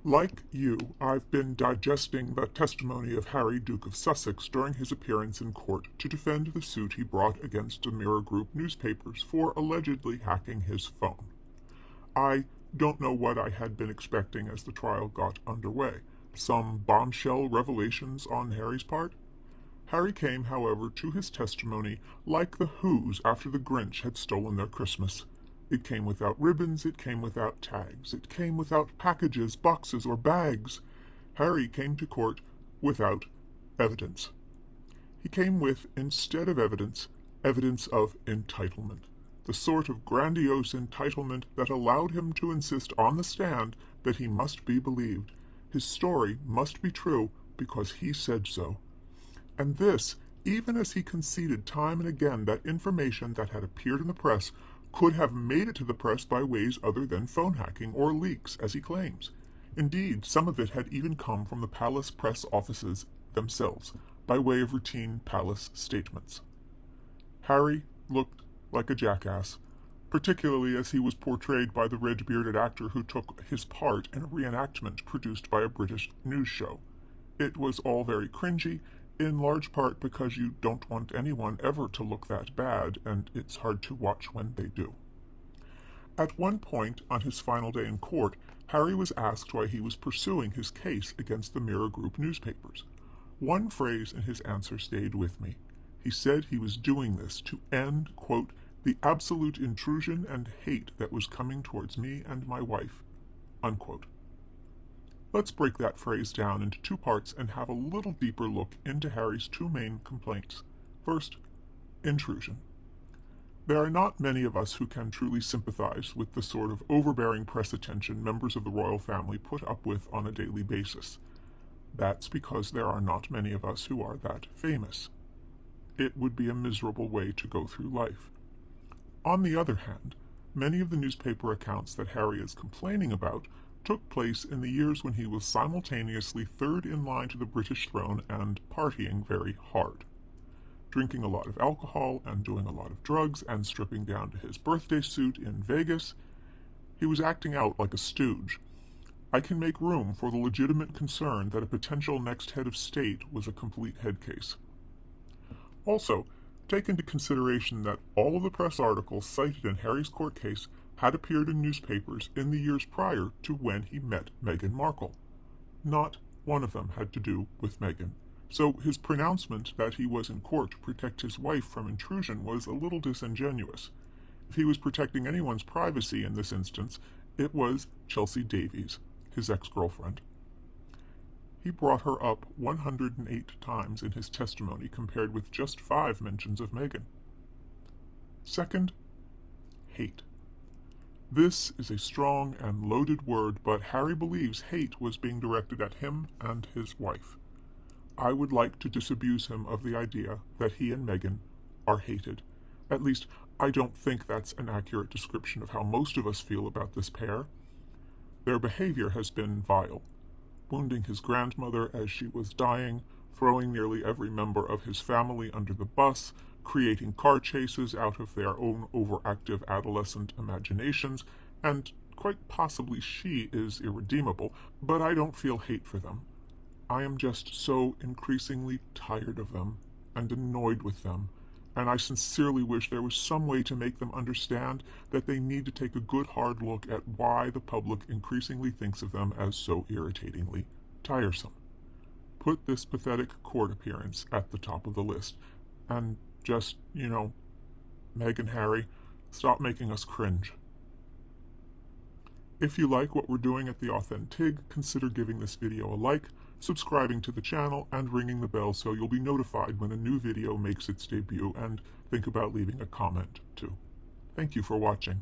Like you, I've been digesting the testimony of Harry, Duke of Sussex, during his appearance in court to defend the suit he brought against the Mirror Group newspapers for allegedly hacking his phone. I don't know what I had been expecting as the trial got underway. Some bombshell revelations on Harry's part? Harry came, however, to his testimony like the Who's after the Grinch had stolen their Christmas. It came without ribbons, it came without tags, it came without packages, boxes, or bags. Harry came to court without evidence. He came with, instead of evidence of entitlement, the sort of grandiose entitlement that allowed him to insist on the stand that he must be believed. His story must be true because he said so. And this, even as he conceded time and again that information that had appeared in the press could have made it to the press by ways other than phone hacking or leaks, as he claims. Indeed, some of it had even come from the palace press offices themselves, by way of routine palace statements. Harry looked like a jackass, particularly as he was portrayed by the red-bearded actor who took his part in a reenactment produced by a British news show. It was all very cringy, in large part because you don't want anyone ever to look that bad, and it's hard to watch when they do. At one point, on his final day in court, Harry was asked why he was pursuing his case against the Mirror Group newspapers. One phrase in his answer stayed with me. He said he was doing this to end, quote, the absolute intrusion and hate that was coming towards me and my wife, unquote. Let's break that phrase down into two parts and have a little deeper look into Harry's two main complaints. First, intrusion. There are not many of us who can truly sympathize with the sort of overbearing press attention members of the royal family put up with on a daily basis. That's because there are not many of us who are that famous. It would be a miserable way to go through life. On the other hand, many of the newspaper accounts that Harry is complaining about took place in the years when he was simultaneously third in line to the British throne and partying very hard, drinking a lot of alcohol and doing a lot of drugs and stripping down to his birthday suit in Vegas. He was acting out like a stooge. I can make room for the legitimate concern that a potential next head of state was a complete head case. Also, take into consideration that all of the press articles cited in Harry's court case had appeared in newspapers in the years prior to when he met Meghan Markle. Not one of them had to do with Meghan, so his pronouncement that he was in court to protect his wife from intrusion was a little disingenuous. If he was protecting anyone's privacy in this instance, it was Chelsea Davies, his ex-girlfriend. He brought her up 108 times in his testimony compared with just 5 mentions of Meghan. Second, hate. This is a strong and loaded word, but Harry believes hate was being directed at him and his wife. I would like to disabuse him of the idea that he and Meghan are hated. At least, I don't think that's an accurate description of how most of us feel about this pair. Their behavior has been vile, wounding his grandmother as she was dying, throwing nearly every member of his family under the bus, creating car chases out of their own overactive adolescent imaginations, and quite possibly she is irredeemable, but I don't feel hate for them. I am just so increasingly tired of them and annoyed with them, and I sincerely wish there was some way to make them understand that they need to take a good hard look at why the public increasingly thinks of them as so irritatingly tiresome. Put this pathetic court appearance at the top of the list, and just, Meg and Harry, stop making us cringe. If you like what we're doing at The Authentic, consider giving this video a like, subscribing to the channel, and ringing the bell so you'll be notified when a new video makes its debut, and think about leaving a comment too. Thank you for watching.